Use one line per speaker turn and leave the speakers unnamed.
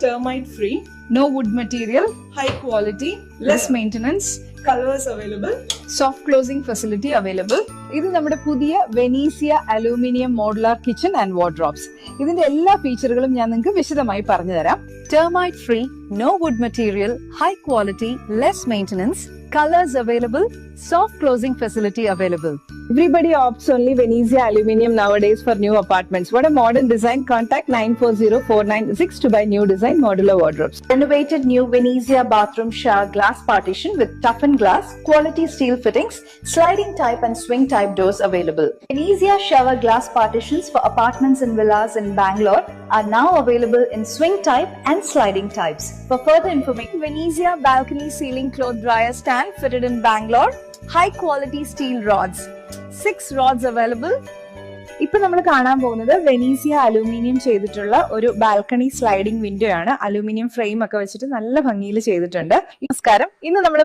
termite free,
no wood material,
high quality,
less maintenance,
colors available.
soft closing facility available. ഇത് നമ്മുടെ പുതിയ Venezia aluminium modular kitchen and wardrobes. ഇതിന്റെ എല്ലാ ഫീച്ചറുകളും ഞാൻ നിങ്ങൾക്ക് വിശദമായി പറഞ്ഞു തരാം. Termite free, no wood material, high quality, less maintenance, colors available, soft closing facility available. Everybody opts only Venezia Aluminium nowadays for new apartments. What a modern design. Contact 940496 to buy new design modular wardrobes. Renovated new Venezia bathroom shower glass partition with toughened glass, quality steel fittings, sliding type and swing type doors available. Venezia shower glass partitions for apartments and villas in Bangalore are now available in swing type and sliding types. For further information, Venezia balcony ceiling cloth dryer stand fitted in Bangalore. High quality steel rods. 6 rods available. ഇപ്പൊ നമ്മൾ കാണാൻ പോകുന്നത് Venezia aluminium ചെയ്തിട്ടുള്ള ഒരു balcony sliding window ആണ്. Aluminium frame ഒക്കെ വെച്ചിട്ട് നല്ല ഭംഗിയിൽ ചെയ്തിട്ടുണ്ട്. നമസ്കാരം. ഇന്ന് നമ്മൾ